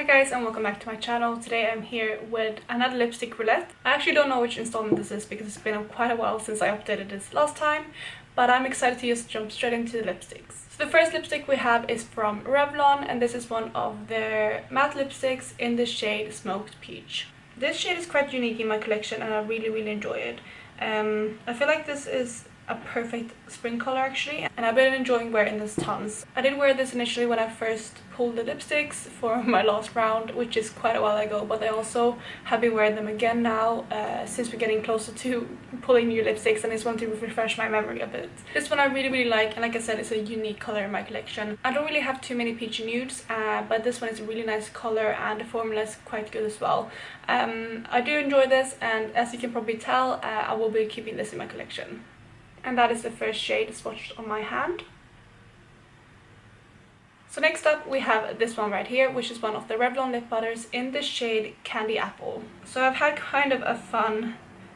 Hi guys and welcome back to my channel. Today I'm here with another lipstick roulette. I actually don't know which installment this is because it's been quite a while since I updated this last time, but I'm excited to just jump straight into the lipsticks. So the first lipstick we have is from Revlon, and this is one of their matte lipsticks in the shade Smoked Peach. This shade is quite unique in my collection and I really enjoy it. I feel like this is a perfect spring color actually, and I've been enjoying wearing this tons. I did wear this initially when I first pulled the lipsticks for my last round, which is quite a while ago, but I also have been wearing them again now since we're getting closer to pulling new lipsticks, and I just want to refresh my memory a bit. This one I really like, and like I said, it's a unique color in my collection. I don't really have too many peachy nudes, but this one is a really nice color and the formula is quite good as well. I do enjoy this, and as you can probably tell, I will be keeping this in my collection. And that is the first shade swatched on my hand. So next up we have this one right here, which is one of the Revlon lip butters in the shade Candy Apple. So I've had kind of a fun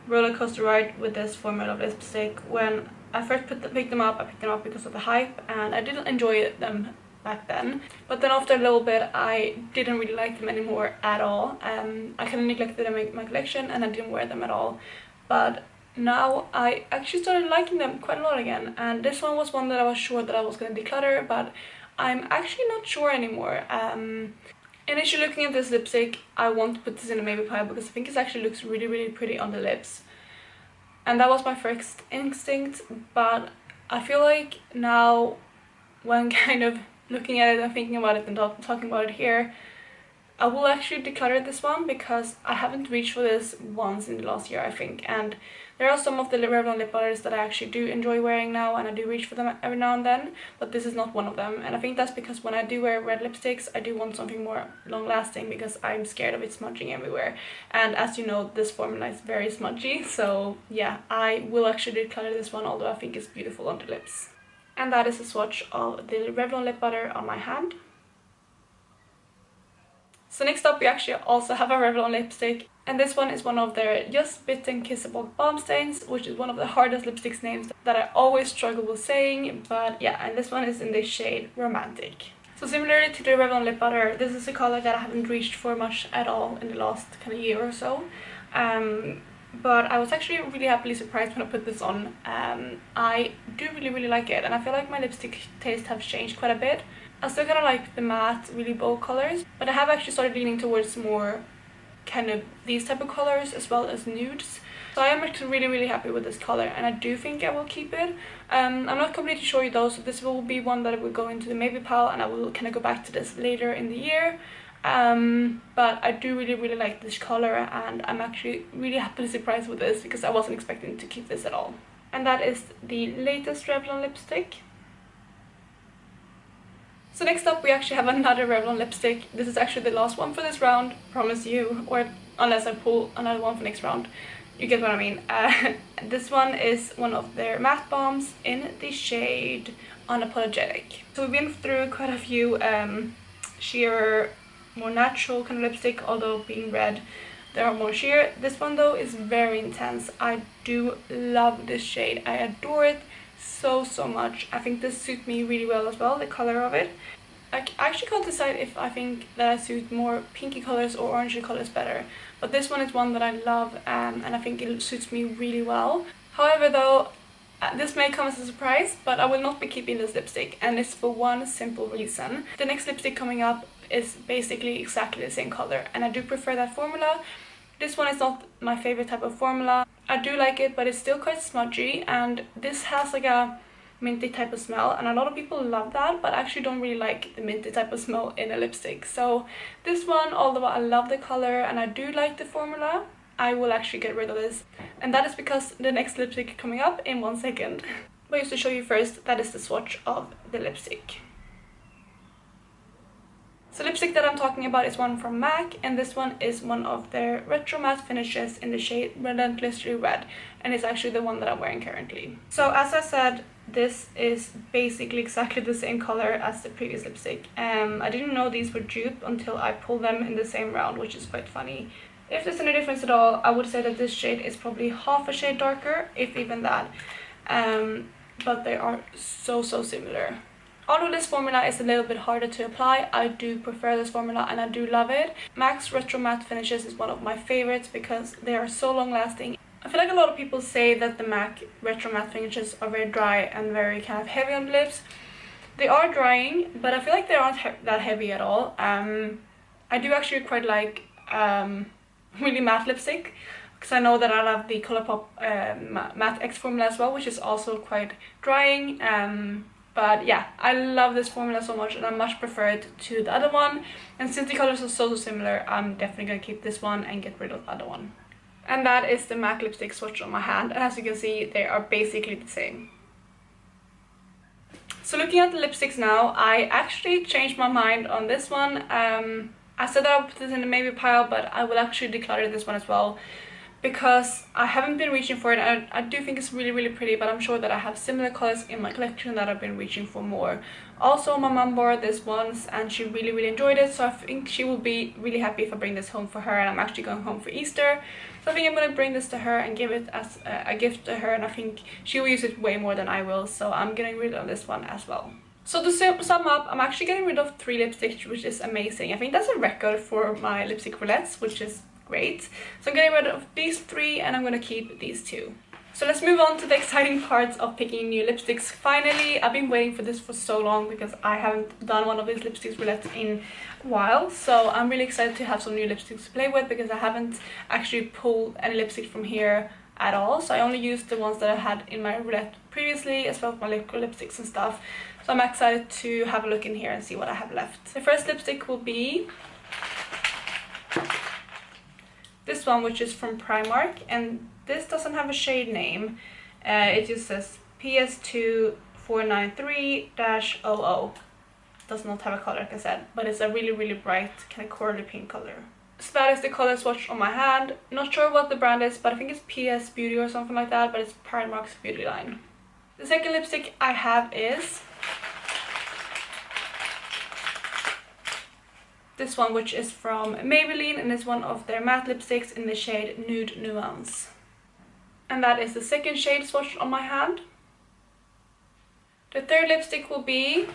roller coaster ride with this formula of lipstick. When I first picked them up, I picked them up because of the hype, and I didn't enjoy them back then. But then after a little bit, I didn't really like them anymore at all. I kind of neglected them in my collection and I didn't wear them at all. But now I actually started liking them quite a lot again, and this one was one that I was sure that I was going to declutter, but I'm actually not sure anymore. Initially looking at this lipstick, I want to put this in a maybe pile because I think it actually looks really pretty on the lips, and that was my first instinct. But I feel like now, when kind of looking at it and thinking about it and talking about it here, I will actually declutter this one because I haven't reached for this once in the last year, I think. And there are some of the Revlon lip butters that I actually do enjoy wearing now, and I do reach for them every now and then, but this is not one of them. And I think that's because when I do wear red lipsticks, I do want something more long lasting because I'm scared of it smudging everywhere. And as you know, this formula is very smudgy, so yeah, I will actually declutter this one, although I think it's beautiful on the lips. And that is a swatch of the Revlon lip butter on my hand. So next up we actually also have a Revlon lipstick, and this one is one of their Just Bitten Kissable Balm Stains, which is one of the hardest lipsticks names that I always struggle with saying, but yeah, and this one is in the shade Romantic. So similarly to the Revlon lip butter, this is a color that I haven't reached for much at all in the last kind of year or so. But I was actually really happily surprised when I put this on. I do really like it, and I feel like my lipstick taste has changed quite a bit. I still kind of like the matte, really bold colors, but I have actually started leaning towards more kind of these type of colors as well as nudes. So I am actually really happy with this color, and I do think I will keep it. I'm not completely sure though, so this will be one that will go into the maybe pile, and I will kind of go back to this later in the year. But I do really like this color, and I'm actually really happily surprised with this because I wasn't expecting to keep this at all. And that is the latest Revlon lipstick. So next up we actually have another Revlon lipstick. This is actually the last one for this round, promise you, or unless I pull another one for next round. You get what I mean. This one is one of their matte balms in the shade Unapologetic. So we've been through quite a few sheer, more natural kind of lipstick, although being red there are more sheer. This one though is very intense. I do love this shade. I adore it so much. I think this suits me really well as well, the color of it. I actually can't decide if I think that I suit more pinky colors or orangey colors better, but this one is one that I love, and I think it suits me really well. However though, this may come as a surprise, but I will not be keeping this lipstick, and it's for one simple reason. The next lipstick coming up is basically exactly the same color, and I do prefer that formula. This one is not my favorite type of formula. I do like it, but it's still quite smudgy, and this has like a minty type of smell, and a lot of people love that, but I actually don't really like the minty type of smell in a lipstick. So this one, although I love the color and I do like the formula, I will actually get rid of this, and that is because the next lipstick coming up in 1 second. But just to show you first, that is the swatch of the lipstick. So lipstick that I'm talking about is one from MAC, and this one is one of their retro matte finishes in the shade Relentlessly Red, and it's actually the one that I'm wearing currently. So as I said, this is basically exactly the same color as the previous lipstick. I didn't know these were dupe until I pulled them in the same round, which is quite funny. If there's any difference at all, I would say that this shade is probably half a shade darker, if even that. But they are so similar. Although this formula is a little bit harder to apply, I do prefer this formula and I do love it. MAC's Retro Matte finishes is one of my favorites because they are so long lasting. I feel like a lot of people say that the MAC Retro Matte finishes are very dry and very kind of heavy on the lips. They are drying, but I feel like they aren't that heavy at all. I do actually quite like really matte lipstick, because I know that I love the Colourpop Matte X formula as well, which is also quite drying. But yeah, I love this formula so much and I much prefer it to the other one. And since the colors are so similar, I'm definitely going to keep this one and get rid of the other one. And that is the MAC lipstick swatch on my hand. And as you can see, they are basically the same. So looking at the lipsticks now, I actually changed my mind on this one. I said that I would put this in the maybe pile, but I will actually declutter this one as well, because I haven't been reaching for it. I do think it's really pretty, but I'm sure that I have similar colors in my collection that I've been reaching for more. Also, my mom borrowed this once and she really enjoyed it, so I think she will be really happy if I bring this home for her, and I'm actually going home for Easter. So I think I'm going to bring this to her and give it as a gift to her, and I think she will use it way more than I will, so I'm getting rid of this one as well. So to sum up, I'm actually getting rid of 3 lipsticks, which is amazing. I think that's a record for my lipstick roulettes, which is great. So I'm getting rid of these 3 and I'm going to keep these 2. So let's move on to the exciting parts of picking new lipsticks. Finally, I've been waiting for this for so long because I haven't done one of these lipsticks roulettes in a while. So I'm really excited to have some new lipsticks to play with, because I haven't actually pulled any lipstick from here at all. So I only used the ones that I had in my roulette previously, as well as my liquid lipsticks and stuff. So I'm excited to have a look in here and see what I have left. The first lipstick will be this one, which is from Primark, and this doesn't have a shade name. It just says PS2493-00. Does not have a color, like I said, but it's a really bright kind of corally pink color. So that is the color swatch on my hand. Not sure what the brand is, but I think it's PS Beauty or something like that, but it's Primark's Beauty line. The second lipstick I have is this one, which is from Maybelline, and is one of their matte lipsticks in the shade Nude Nuance. And that is the second shade swatched on my hand. The third lipstick will be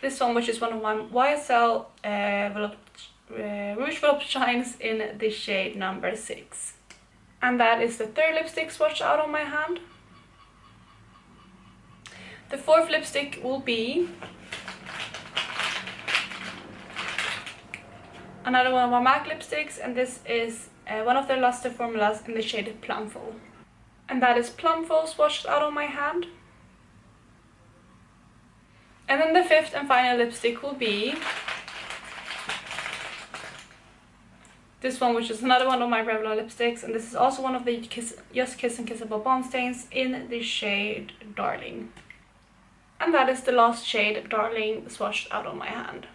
this one, which is one of my YSL Rouge Volupte shines in the shade number 6. And that is the third lipstick swatched out on my hand. The fourth lipstick will be another one of my MAC lipsticks, and this is one of their Lustre formulas in the shade Plumful. And that is Plumful swatched out on my hand. And then the fifth and final lipstick will be this one, which is another one of my Revlon lipsticks, and this is also one of the Just Kiss and Kissable Balm stains in the shade Darling. And that is the last shade, Darling, swatched out on my hand.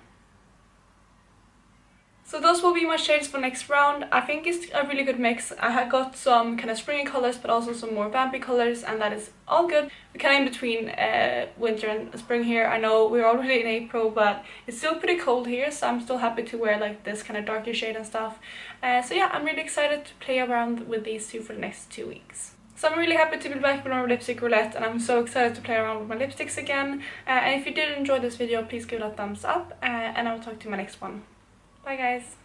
So those will be my shades for next round. I think it's a really good mix. I have got some kind of springy colors, but also some more vampy colors, and that is all good. We're kind of in between winter and spring here. I know we're already in April, but it's still pretty cold here, so I'm still happy to wear like this kind of darker shade and stuff. So yeah, I'm really excited to play around with these two for the next 2 weeks. So I'm really happy to be back with our lipstick roulette, and I'm so excited to play around with my lipsticks again. And if you did enjoy this video, please give it a thumbs up, and I will talk to you in my next one. Bye guys!